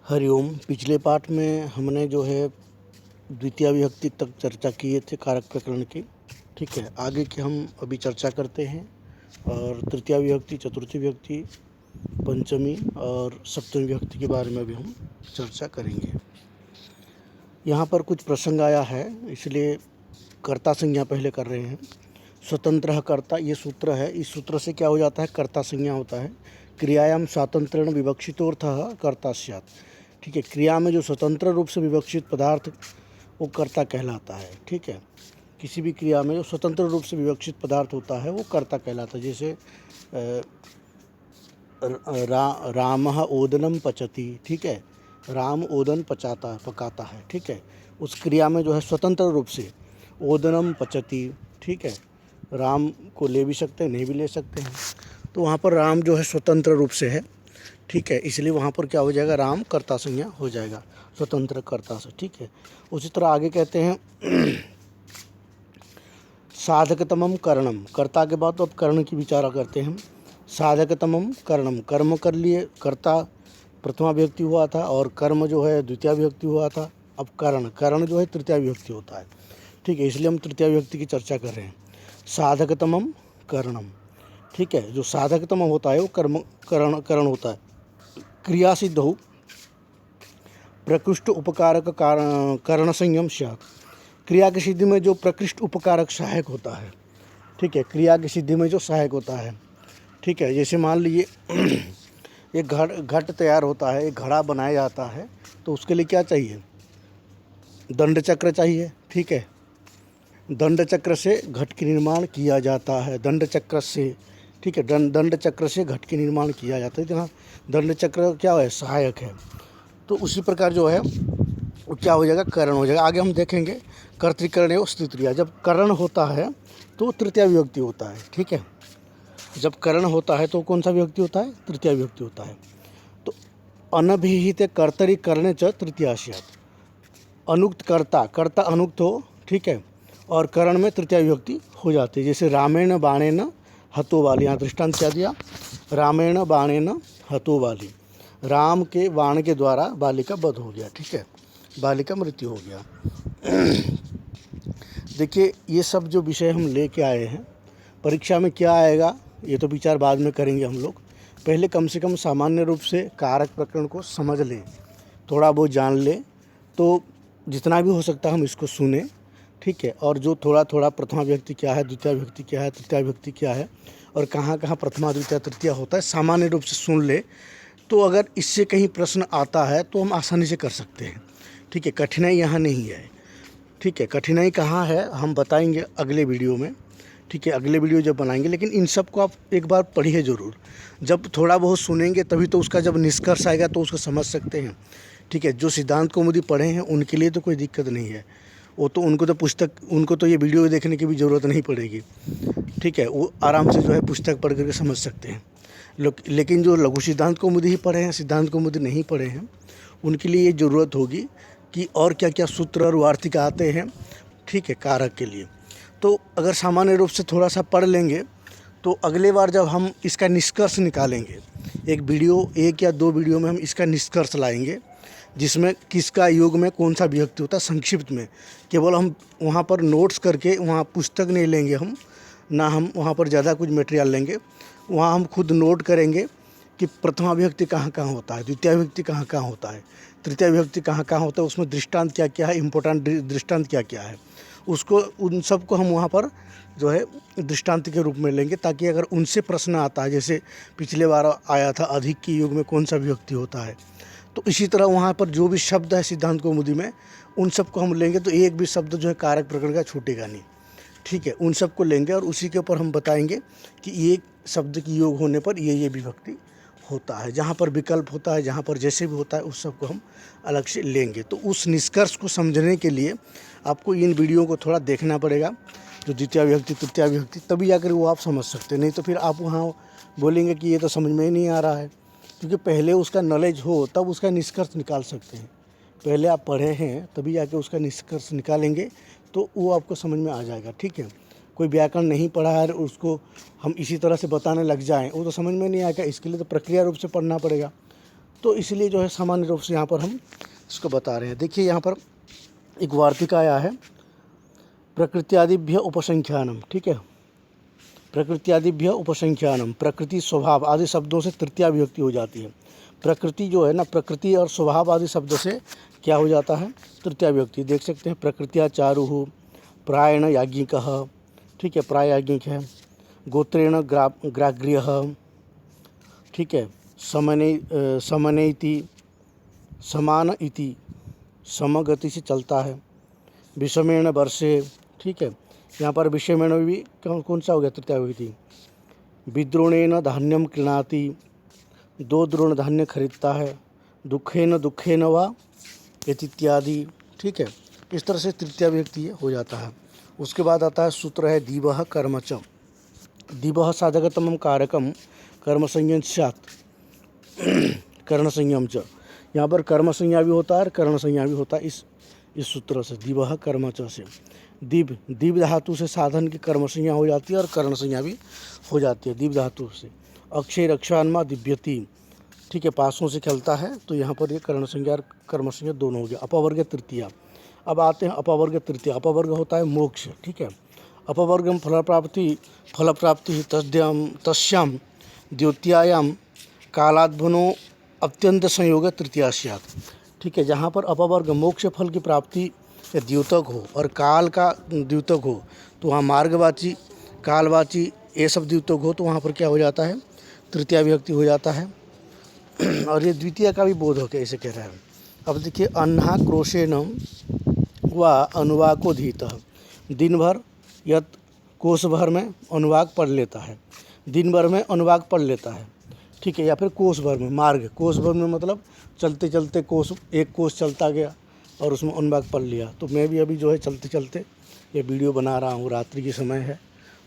हरिओम। पिछले पाठ में हमने जो है द्वितीय विभक्ति तक चर्चा किए थे कारक प्रकरण की। ठीक है, आगे की हम अभी चर्चा करते हैं और तृतीय विभक्ति, चतुर्थी विभक्ति, पंचमी और सप्तमी विभक्ति के बारे में भी हम चर्चा करेंगे। यहाँ पर कुछ प्रसंग आया है, इसलिए कर्ता संज्ञा पहले कर रहे हैं। स्वतंत्र कर्ता, ये सूत्र है। इस सूत्र से क्या हो जाता है, कर्ता संज्ञा होता है। क्रियायाम स्वातंत्र्येण विवक्षितोऽर्थः कर्ता स्यात्। ठीक है, क्रिया में जो स्वतंत्र रूप से विवक्षित पदार्थ वो कर्ता कहलाता है। ठीक है, किसी भी क्रिया में जो स्वतंत्र रूप से विवक्षित पदार्थ होता है वो कर्ता कहलाता है। जैसे रामः ओदनम पचति। ठीक है, राम ओदन पकाता है। ठीक है, उस क्रिया में जो है स्वतंत्र रूप से ओदनम पचति। ठीक है, राम को ले भी सकते हैं, नहीं भी ले सकते हैं। तो वहाँ पर राम जो है स्वतंत्र रूप से है। ठीक है, इसलिए वहाँ पर क्या हो जाएगा, राम कर्ता संज्ञा हो जाएगा स्वतंत्र कर्ता से। ठीक है, उसी तरह आगे कहते हैं साधकतमम करणम। कर्ता के बाद तो अब कर्ण की विचारा करते हैं हम। साधकतमम करणम, कर्म कर लिए, कर्ता प्रथमा विभक्ति हुआ था और कर्म जो है द्वितीय विभक्ति हुआ था। अब कर्ण जो है तृतीय विभक्ति होता है। ठीक है, इसलिए हम तृतीय विभक्ति की चर्चा कर रहे हैं। साधकतमम करणम। ठीक है, जो साधकतम होता है वो कर्ण होता है। क्रिया सिद्ध हो प्रकृष्ट उपकारक कर्ण संयम स्यात्। क्रिया की सिद्धि में जो प्रकृष्ट उपकारक सहायक होता है। ठीक है, क्रिया की सिद्धि में जो सहायक होता है। ठीक है, जैसे मान लीजिए एक घट तैयार होता है, एक घड़ा बनाया जाता है, तो उसके लिए क्या चाहिए, दंड चक्र चाहिए। ठीक है, दंड चक्र से घट की निर्माण किया जाता है, दंड चक्र से। ठीक है, दंड चक्र से घट के निर्माण किया जाता है। जहाँ दंड चक्र क्या है, सहायक है। तो उसी प्रकार जो है वो क्या हो जाएगा, करण हो जाएगा। आगे हम देखेंगे कर्तृकरण एवं स्थितिक्रिया। जब करण होता है तो तृतीय विभक्ति होता है। ठीक है, जब करण होता है तो कौन सा विभक्ति होता है, तृतीय विभक्ति होता है। तो अनभिहित कर्तरी करणे च तृतीया स्यात्। अनुक्त कर्ता अनुक्त हो। ठीक है, और करण में तृतीय विभक्ति हो जाती है। जैसे रामेण बाणेन हतो वाली, यहाँ दृष्टांत क्या दिया, रामेण बाणेन हतो वाली, राम के बाण के द्वारा बाली का वध हो गया। ठीक है, बाली का मृत्यु हो गया। देखिए, ये सब जो विषय हम लेके आए हैं, परीक्षा में क्या आएगा ये तो विचार बाद में करेंगे हम लोग। पहले कम से कम सामान्य रूप से कारक प्रकरण को समझ लें, थोड़ा बहुत जान लें, तो जितना भी हो सकता है हम इसको सुने। ठीक है, और जो थोड़ा थोड़ा प्रथमा विभक्ति क्या है, द्वितीय विभक्ति क्या है, तृतीय विभक्ति क्या है और कहाँ कहाँ प्रथमा द्वितीय तृतीय होता है, सामान्य रूप से सुन ले, तो अगर इससे कहीं प्रश्न आता है तो हम आसानी से कर सकते हैं। ठीक है, कठिनाई यहाँ नहीं है। ठीक है, कठिनाई कहाँ है हम बताएंगे अगले वीडियो में। ठीक है, अगले वीडियो जब बनाएंगे, लेकिन इन सब को आप एक बार पढ़िए ज़रूर। जब थोड़ा बहुत सुनेंगे तभी तो उसका जब निष्कर्ष आएगा तो उसको समझ सकते हैं। ठीक है, जो सिद्धांत कौमुदी पढ़े हैं उनके लिए तो कोई दिक्कत नहीं है, वो तो उनको तो ये वीडियो देखने की भी ज़रूरत नहीं पड़ेगी। ठीक है, वो आराम से जो है पुस्तक पढ़ करके समझ सकते हैं। लेकिन जो लघु सिद्धांत कौमुदी ही पढ़े हैं, सिद्धांत कौमुदी नहीं पढ़े हैं, उनके लिए ये ज़रूरत होगी कि और क्या क्या सूत्र और वार्तिक आते हैं। ठीक है, कारक के लिए तो अगर सामान्य रूप से थोड़ा सा पढ़ लेंगे तो अगले बार जब हम इसका निष्कर्ष निकालेंगे, एक या दो वीडियो में हम इसका निष्कर्ष लाएंगे, जिसमें किसका योग में कौन सा विभक्ति होता है, संक्षिप्त में। केवल हम वहाँ पर नोट्स करके वहाँ पुस्तक नहीं लेंगे हम, ना हम वहाँ पर ज़्यादा कुछ मटेरियल लेंगे। वहाँ हम खुद नोट करेंगे कि प्रथमा विभक्ति कहाँ कहाँ होता है, द्वितीय विभक्ति कहाँ कहाँ होता है, तृतीय विभक्ति कहाँ कहाँ होता है, उसमें दृष्टांत क्या क्या है, इम्पोर्टेंट दृष्टांत क्या क्या है, उसको उन सब को हम वहाँ पर जो है दृष्टांत के रूप में लेंगे, ताकि अगर उनसे प्रश्न आता है, जैसे पिछले बार आया था अधिक के युग में कौन सा विभक्ति होता है, तो इसी तरह वहाँ पर जो भी शब्द है सिद्धांत कौमुदी में उन सब को हम लेंगे, तो एक भी शब्द जो है कारक प्रकरण का छूटेगा नहीं। ठीक है, उन सब को लेंगे और उसी के ऊपर हम बताएंगे कि ये शब्द की योग होने पर ये विभक्ति होता है। जहाँ पर विकल्प होता है, जहाँ पर जैसे भी होता है, उस सब को हम अलग से लेंगे। तो उस निष्कर्ष को समझने के लिए आपको इन वीडियो को थोड़ा देखना पड़ेगा, जो द्वितीय विभक्ति तृतीय विभक्ति, तभी जाकर वो आप समझ सकते। नहीं तो फिर आप वहाँ बोलेंगे कि ये तो समझ में ही नहीं आ रहा है, क्योंकि पहले उसका नॉलेज हो तब उसका निष्कर्ष निकाल सकते हैं। पहले आप पढ़े हैं तभी जाके उसका निष्कर्ष निकालेंगे तो वो आपको समझ में आ जाएगा। ठीक है, कोई व्याकरण नहीं पढ़ा है और उसको हम इसी तरह से बताने लग जाएं, वो तो समझ में नहीं आएगा। इसके लिए तो प्रक्रिया रूप से पढ़ना पड़ेगा। तो इसलिए जो है सामान्य रूप से यहाँ पर हम इसको बता रहे हैं। देखिए यहाँ पर एक वार्तिक आया है, प्रकृत्यादिभ्य उपसंख्यानम, ठीक है, प्रकृत्यादिभ्य उपसंख्यानम, प्रकृति स्वभाव आदि शब्दों से तृतीया विभक्ति हो जाती है। प्रकृति जो है ना, प्रकृति और स्वभाव आदि शब्दों से क्या हो जाता है, तृतीया विभक्ति। देख सकते हैं, प्रकृत्या चारुः, प्रायण याज्ञिकः, ठीक है, प्राय याज्ञिक है, गोत्रेण ग्राग्र्यः, ठीक है, समने इति, समान इति, समगति से चलता है, विषमेण वर्षे, ठीक है, यहाँ पर विषमेण भी कौन सा हो गया, तृतीया विभक्ति। विद्रोणेन धान्यम क्रीणाति, 2 द्रोण धान्य खरीदता है, दुखेन वा इत्यादि, ठीक है, इस तरह से तृतीया विभक्ति हो जाता है। उसके बाद आता है सूत्र है दिवः कर्म च, दिवः साधकतमं कारकम कर्म संज्ञं स्यात् कर्ण संज्ञम च, यहाँ पर कर्म संज्ञा भी होता है और कर्ण संज्ञा भी होता है। इस सूत्र से दिवः कर्म च से दिव धातु से साधन की कर्म संज्ञा हो जाती है और कर्ण संज्ञा भी हो जाती है दिव धातु से। अक्षय रक्षान्मा दिव्यति, ठीक है, पासों से खेलता है, तो यहाँ पर ये कर्ण संज्ञा और कर्म संज्ञा दोनों हो गया। अपवर्ग तृतीया, अब आते हैं अपवर्ग तृतीया। अपवर्ग होता है मोक्ष, ठीक है, अपवर्गम फल प्राप्ति तस्याम द्वितीयायाम कालाद्भनो अत्यंत संयोग तृतीया स्यात्, ठीक है, जहाँ पर अपवर्ग मोक्ष फल की प्राप्ति या द्योतक हो और काल का द्योतक हो, तो वहाँ मार्गवाची, कालवाची ये सब द्योतक हो, तो वहाँ पर क्या हो जाता है, तृतीया विभक्ति हो जाता है। और ये द्वितीय का भी बोध हो के ऐसे कह रहा है। अब देखिए, अन्हा क्रोशेन व अनुवाको धीतः, दिन भर या कोष भर में अनुवाक पढ़ लेता है, दिन भर में अनुवाक पढ़ लेता है, ठीक है, या फिर कोष भर में, मार्ग कोष भर में मतलब चलते चलते कोष, एक कोष चलता गया और उसमें अनुवाक पढ़ लिया। तो मैं भी अभी जो है चलते चलते ये वीडियो बना रहा हूँ, रात्रि के समय है,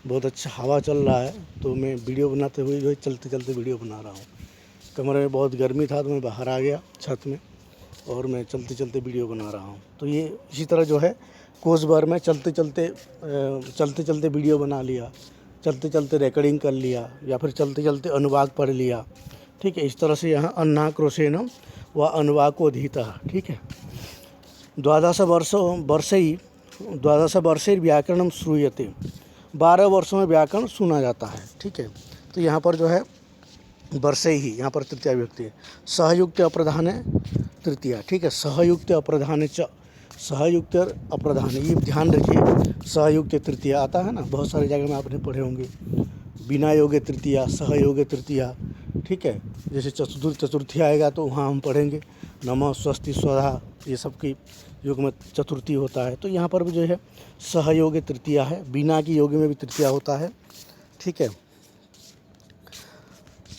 बहुत अच्छा हवा चल रहा है, तो मैं वीडियो बनाते हुए जो है चलते चलते वीडियो बना रहा हूँ। कमरे में बहुत गर्मी था तो मैं बाहर आ गया छत में और मैं चलते चलते वीडियो बना रहा हूँ। तो ये इसी तरह जो है कोस भर में चलते चलते वीडियो बना लिया, चलते चलते रिकॉर्डिंग कर लिया, या फिर चलते चलते अनुवाद पढ़ लिया, ठीक है। इस तरह से यहाँ अन्ना क्रोशेन व अनुवाको धीता, ठीक है। द्वादश वर्षे व्याकरणम श्रूयते, 12 वर्षों में व्याकरण सुना जाता है, ठीक है। तो यहाँ पर जो है वर्षे ही, यहाँ पर तृतीया विभक्ति है। सहयुक्त अप्रधान तृतीया, ठीक है। सहयुक्त अप्रधान च, सहयुक्त अप्रधान, ये ध्यान रखिए, सहयुक्त तृतीया आता है ना, बहुत सारी जगह में आपने पढ़े होंगे। बिना योगे तृतीया, सहयोगे तृतीया, ठीक है। जैसे चतुर्थी आएगा तो वहाँ हम पढ़ेंगे नमः स्वस्ति स्वधा, ये सब की योग में चतुर्थी होता है। तो यहाँ पर भी जो है सहयोग तृतीया है, बिना की योग में भी तृतीया होता है, ठीक है।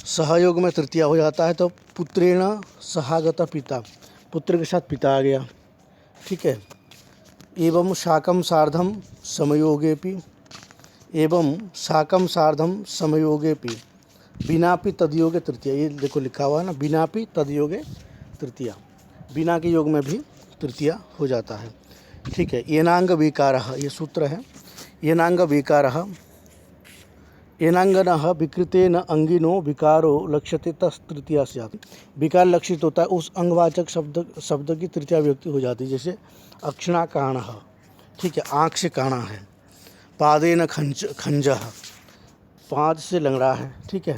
सहयोग में तृतीया हो जाता है। तो पुत्रेण सहागत पिता, पुत्र के साथ पिता आ गया, ठीक है। एवं शाकम सार्धम समयोगेपि, एवं शाकम सार्धम समयोगेपि बिनापि तदयोगे तृतीया, ये देखो लिखा हुआ है ना, बिनापि तदयोगे तृतीया, बिना के योग में भी तृतीया हो जाता है, ठीक है। येनांग विकारः, ये सूत्र है। येनांग विकारः, येनांगनः विकृतेन अंगिनो विकारो लक्ष्यते तस्तृतीया स्यात्, विकार लक्षित होता है उस अंगवाचक शब्द की तृतीया विभक्ति हो जाती है। जैसे अक्षणा काणः, ठीक है, आँख से काणा है। पादेन खंजः, पाँच से लंगड़ा है, ठीक है।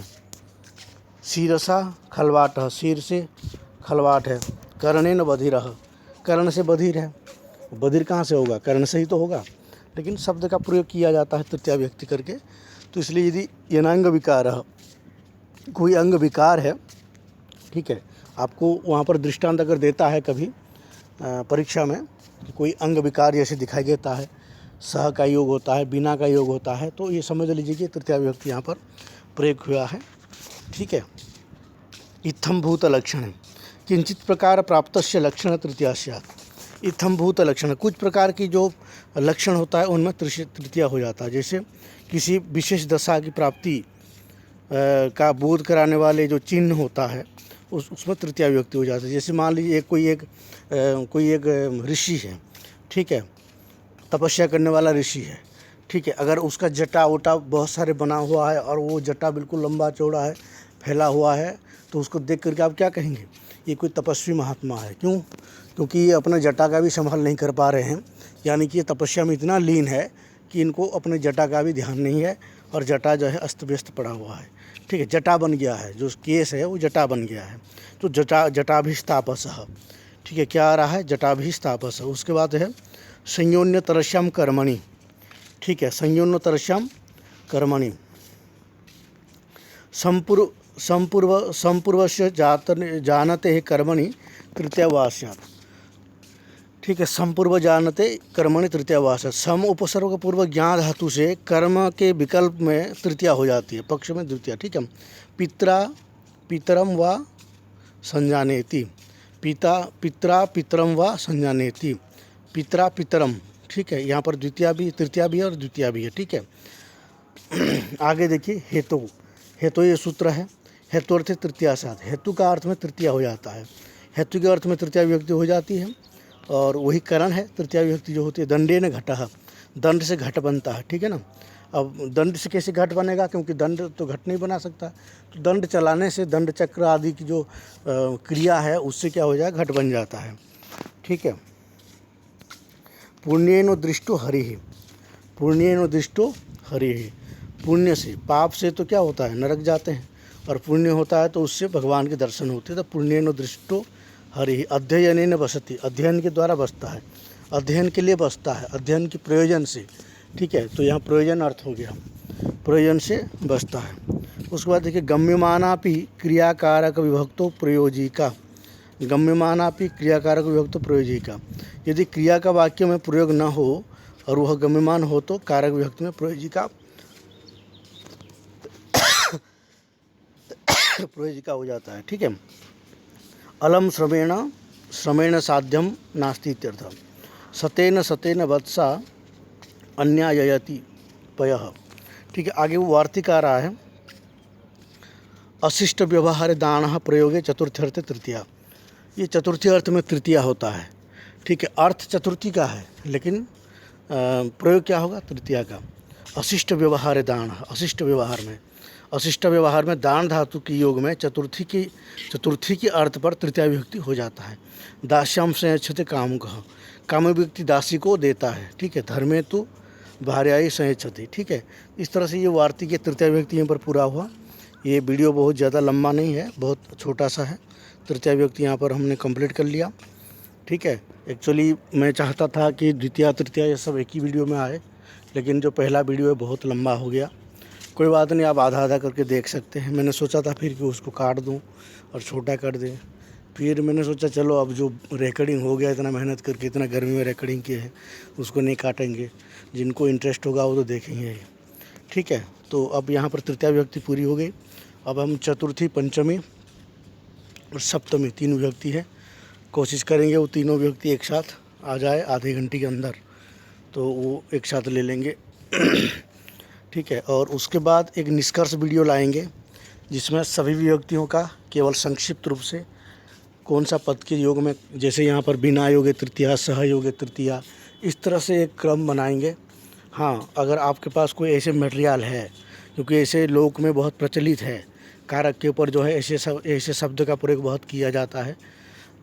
शीरसा खलवाटः, शीर से खलवाट है। कर्णेन बधिरः, कर्ण से बधिर है। बधिर कहाँ से होगा, कर्ण से ही तो होगा, लेकिन शब्द का प्रयोग किया जाता है तृतीया विभक्ति करके। तो इसलिए यदि येनांग विकार, कोई अंग विकार है, ठीक है, आपको वहाँ पर दृष्टांत अगर देता है कभी परीक्षा में, कोई अंग विकार जैसे दिखाई देता है, सह का योग होता है, बिना का योग होता है, तो ये समझ लीजिए कि तृतीया विभक्ति यहाँ पर प्रयोग हुआ है, ठीक है। इत्थम भूत लक्षण, किंचित प्रकार प्राप्तस्य लक्षण तृतीया स्यात्। इत्थम भूत लक्षण, कुछ प्रकार की जो लक्षण होता है उनमें तृतीया हो जाता है। जैसे किसी विशेष दशा की प्राप्ति का बोध कराने वाले जो चिन्ह होता है उसमें तृतीया विभक्ति हो जाती है। जैसे मान लीजिए कोई एक ऋषि है, ठीक है, तपस्या करने वाला ऋषि है, ठीक है। अगर उसका जटा वटा बहुत सारे बना हुआ है और वो जटा बिल्कुल लंबा चौड़ा है, फैला हुआ है, तो उसको देख करके आप क्या कहेंगे, ये कोई तपस्वी महात्मा है। क्यों? क्योंकि ये अपने जटा का भी संभाल नहीं कर पा रहे हैं, यानी कि ये तपस्या में इतना लीन है कि इनको अपने जटा का भी ध्यान नहीं है और जटा जो है अस्त व्यस्त पड़ा हुआ है। ठीक है, जटा बन गया है, जो केस है वो जटा बन गया है। तो जटाभिस्तापसः, ठीक है, क्या आ रहा है? जटाभिस्तापसः। उसके बाद है संयोन्यतरस्याम कर्मणि, ठीक है, संयोन्यतरस्याम कर्मणि संपूर्वस्य जानते कर्मणि तृतीयवा स्यात्। ठीक है, संपूर्व जानते कर्मणि तृतीयवा स्यात्। सम उपसर्ग पूर्व ज्ञान धातु से कर्म के विकल्प में तृतीया हो जाती है, पक्ष में द्वितीया। ठीक है, पितरम व संजानेति, पितरा पितरम व संजानेति, पितरा पितरम। ठीक है, यहाँ पर द्वितीया भी, तृतीया भी है और द्वितीया भी है। ठीक है, आगे देखिए हेतु। हेतु ये सूत्र है, हेतु अर्थ तृतीया साथ। हेतु का अर्थ में तृतीया हो जाता है, हेतु के अर्थ में तृतीया विभक्ति हो जाती है और वही करण है तृतीया विभक्ति जो होती है। दंडेन घटः, दंड से घट बनता है। ठीक है ना। अब दंड से कैसे घट बनेगा? क्योंकि दंड तो घट नहीं बना सकता, तो दंड चलाने से दंड चक्र आदि की जो क्रिया है उससे क्या हो जाएगा? घट बन जाता है। ठीक है, पुण्येनो दृष्टो हरिः, पुण्येनो दृष्टो हरिः। पुण्य से, पाप से तो क्या होता है? नरक जाते हैं, और पुण्य होता है तो उससे भगवान के दर्शन होते हैं। तो पुण्येनो दृष्टो हरिः अध्ययनेन बसति, अध्ययन के द्वारा बसता है, अध्ययन के लिए बसता है, अध्ययन के प्रयोजन से। ठीक है, तो यहाँ प्रयोजन अर्थ हो गया, प्रयोजन से बसता है। उसके बाद देखिए गम्यमानापि क्रियाकारक विभक्तो प्रयोजिका, गम्यमानापि क्रियाकारक विभक्तो प्रयोजिका। यदि क्रिया का वाक्य में प्रयोग न हो और वह गम्यमान हो तो कारक विभक्ति में प्रयोजिका प्रयोजिका हो जाता है। ठीक है, अलम श्रमेण साध्यम नास्ति इत्यर्थ। सतेन वत्सा अन्याययति पयः। ठीक है, आगे वो वार्तिक आ रहा है। अशिष्ट व्यवहार दान प्रयोगे चतुर्थी तृतीया, ये चतुर्थी अर्थ में तृतीया होता है। ठीक है, अर्थ चतुर्थी का है लेकिन प्रयोग क्या होगा? तृतीया का। अशिष्ट व्यवहार दान, अशिष्ट व्यवहार में दान धातु की योग में चतुर्थी के अर्थ पर तृतीया विभक्ति हो जाता है। दास्याम संयच्छते कामुकः, काम व्यक्ति दासी को देता है। ठीक है, धर्मे तो भार्याई संयच्छति। ठीक है, इस तरह से ये वार्तिक के तृतीया विभक्ति यहाँ पर पूरा हुआ। ये वीडियो बहुत ज़्यादा लंबा नहीं है, बहुत छोटा सा है। तृतीया विभक्ति यहाँ पर हमने कंप्लीट कर लिया। ठीक है, एक्चुअली मैं चाहता था कि द्वितीया तृतीया ये सब एक ही वीडियो में आए, लेकिन जो पहला वीडियो है बहुत लंबा हो गया। कोई बात नहीं, आप आधा आधा करके देख सकते हैं। मैंने सोचा था फिर कि उसको काट दूं और छोटा कर दें, फिर मैंने सोचा चलो अब जो रिकॉर्डिंग हो गया, इतना मेहनत करके, इतना गर्मी में रिकॉर्डिंग की है, उसको नहीं काटेंगे। जिनको इंटरेस्ट होगा वो तो देखेंगे। ठीक है, तो अब यहाँ पर तृतीया विभक्ति पूरी हो गई। अब हम चतुर्थी, पंचमी और सप्तमी 3 विभक्ति है, कोशिश करेंगे वो तीनों विभक्ति एक साथ आ जाए आधे घंटे के अंदर, तो वो एक साथ ले लेंगे। ठीक है, और उसके बाद एक निष्कर्ष वीडियो लाएंगे जिसमें सभी विभक्तियों का केवल संक्षिप्त रूप से कौन सा पद के योग में, जैसे यहाँ पर बिना योगे तृतीया, सहयोगे तृतीया, इस तरह से एक क्रम बनाएंगे। हाँ, अगर आपके पास कोई ऐसे मटेरियल है, क्योंकि ऐसे लोक में बहुत प्रचलित है, कारक के ऊपर जो है ऐसे शब्द का प्रयोग बहुत किया जाता है।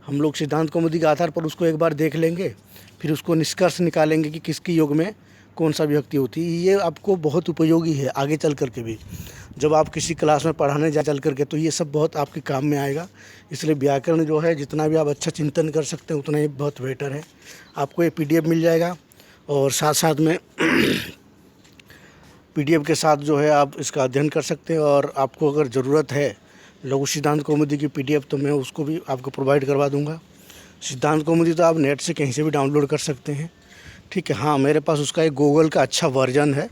हम लोग सिद्धांत कौमुदी के आधार पर उसको एक बार देख लेंगे, फिर उसको निष्कर्ष निकालेंगे कि किसकी योग में कौन सा विभक्ति होती है। ये आपको बहुत उपयोगी है आगे चल कर के भी, जब आप किसी क्लास में पढ़ाने जा चल कर के, तो ये सब बहुत आपके काम में आएगा। इसलिए व्याकरण जो है जितना भी आप अच्छा चिंतन कर सकते हैं उतना ही बहुत बेटर है। आपको ये PDF मिल जाएगा और साथ साथ में PDF के साथ जो है आप इसका अध्ययन कर सकते हैं। और आपको अगर ज़रूरत है लघु सिद्धांत कौमुदी की PDF, तो मैं उसको भी आपको प्रोवाइड करवा दूंगा। सिद्धांत कौमुदी तो आप नेट से कहीं से भी डाउनलोड कर सकते हैं। ठीक है, हाँ, मेरे पास उसका एक गूगल का अच्छा वर्जन है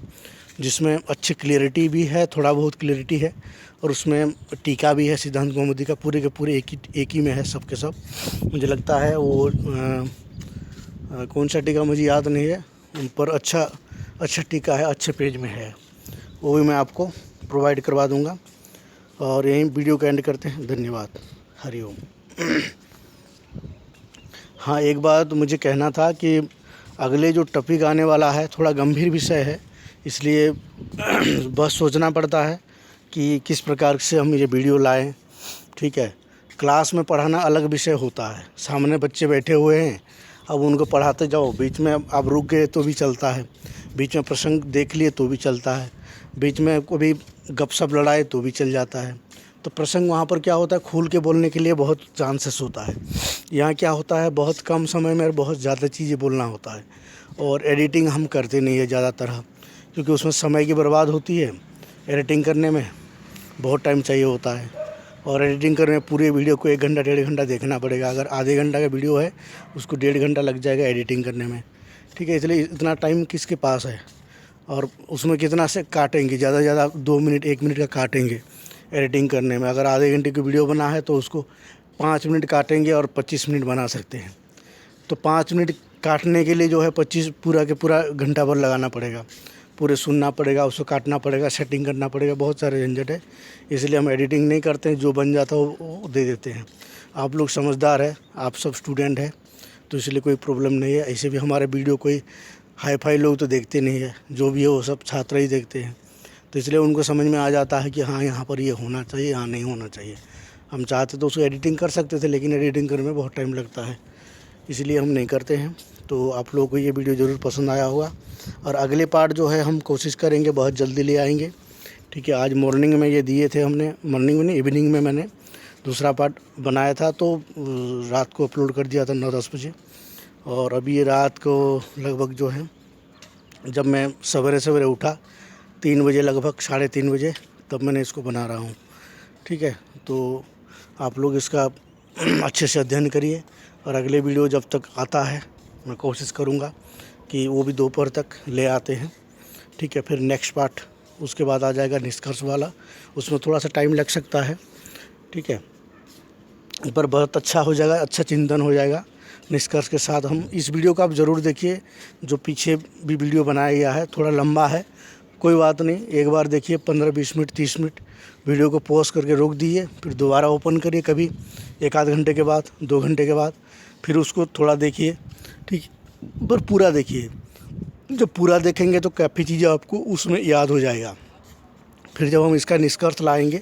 जिसमें अच्छी क्लियरिटी भी है, थोड़ा बहुत क्लियरिटी है, और उसमें टीका भी है सिद्धांत कौमुदी का, पूरे के पूरे एक ही में है, सब के सब। मुझे लगता है वो कौन सा टीका मुझे याद नहीं है, उन पर अच्छा टीका है, अच्छे पेज में है, वो भी मैं आपको प्रोवाइड करवा दूंगा। और यहीं वीडियो का एंड करते हैं। धन्यवाद, हरिओम। हाँ, एक बात मुझे कहना था कि अगले जो टॉपिक आने वाला है थोड़ा गंभीर विषय है, इसलिए बस सोचना पड़ता है कि किस प्रकार से हम ये वीडियो लाएं। ठीक है, क्लास में पढ़ाना अलग विषय होता है, सामने बच्चे बैठे हुए हैं, अब उनको पढ़ाते जाओ, बीच में आप रुक गए तो भी चलता है, बीच में प्रसंग देख लिए तो भी चलता है, बीच में कभी गपशप लड़ाए तो भी चल जाता है। तो प्रसंग वहाँ पर क्या होता है, खुल के बोलने के लिए बहुत चांसेस होता है। यहाँ क्या होता है, बहुत कम समय में बहुत ज़्यादा चीज़ें बोलना होता है। और एडिटिंग हम करते नहीं है ज़्यादातर, क्योंकि उसमें समय की बर्बाद होती है। एडिटिंग करने में बहुत टाइम चाहिए होता है, और एडिटिंग करने में पूरे वीडियो को 1 घंटा 1.5 घंटा देखना पड़ेगा। अगर आधे घंटा का वीडियो है उसको 1.5 घंटा लग जाएगा एडिटिंग करने में, ठीक है। इसलिए इतना टाइम किसके पास है, और उसमें कितना से काटेंगे, ज़्यादा से ज़्यादा 2 मिनट 1 मिनट का काटेंगे एडिटिंग करने में। अगर आधे घंटे की वीडियो बना है तो उसको 5 मिनट काटेंगे और 25 मिनट बना सकते हैं। तो 5 मिनट काटने के लिए जो है 25 पूरा के पूरा घंटा भर लगाना पड़ेगा, पूरे सुनना पड़ेगा, उसको काटना पड़ेगा, सेटिंग करना पड़ेगा, बहुत सारे झंझट है। इसलिए हम एडिटिंग नहीं करते हैं, जो बन जाता है वो दे देते हैं। आप लोग समझदार है, आप सब स्टूडेंट है, तो इसलिए कोई प्रॉब्लम नहीं है। ऐसे भी हमारे वीडियो कोई हाई फाई लोग तो देखते नहीं है, जो भी है वो सब छात्र ही देखते हैं। तो इसलिए उनको समझ में आ जाता है कि हाँ यहाँ पर ये होना चाहिए, यहाँ नहीं होना चाहिए। हम चाहते तो उसको एडिटिंग कर सकते थे, लेकिन एडिटिंग करने में बहुत टाइम लगता है, इसलिए हम नहीं करते हैं। तो आप लोगों को ये वीडियो ज़रूर पसंद आया होगा, और अगले पार्ट जो है हम कोशिश करेंगे बहुत जल्दी ले आएंगे, ठीक है। आज मॉर्निंग में ये दिए थे हमने, मॉर्निंग में नहीं, इवनिंग में मैंने दूसरा पार्ट बनाया था, तो रात को अपलोड कर दिया था 9-10 बजे। और अभी ये रात को लगभग जो है, जब मैं सवेरे सवेरे उठा 3 बजे, लगभग 3:30 बजे, तब मैंने इसको बना रहा हूँ, ठीक है। तो आप लोग इसका अच्छे से अध्ययन करिए, और अगले वीडियो जब तक आता है मैं कोशिश करूँगा कि वो भी दोपहर तक ले आते हैं, ठीक है। फिर नेक्स्ट पार्ट उसके बाद आ जाएगा निष्कर्ष वाला, उसमें थोड़ा सा टाइम लग सकता है, ठीक है, पर बहुत अच्छा हो जाएगा, अच्छा चिंतन हो जाएगा निष्कर्ष के साथ। हम इस वीडियो को आप ज़रूर देखिए, जो पीछे भी वीडियो बनाया गया है थोड़ा लंबा है, कोई बात नहीं, एक बार देखिए 15-20 मिनट 30 मिनट, वीडियो को पॉज करके रोक दीजिए, फिर दोबारा ओपन करिए, कभी 1-आध घंटे के बाद, 2 घंटे के बाद, फिर उसको थोड़ा देखिए, ठीक, पर पूरा देखिए। जब पूरा देखेंगे तो काफ़ी चीज़ें आपको उसमें याद हो जाएगा। फिर जब हम इसका निष्कर्ष लाएंगे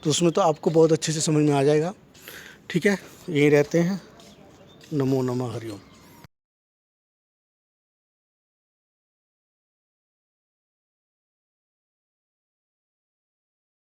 तो उसमें तो आपको बहुत अच्छे से समझ में आ जाएगा, ठीक है। यही रहते हैं। नमो नमः, हरिओम।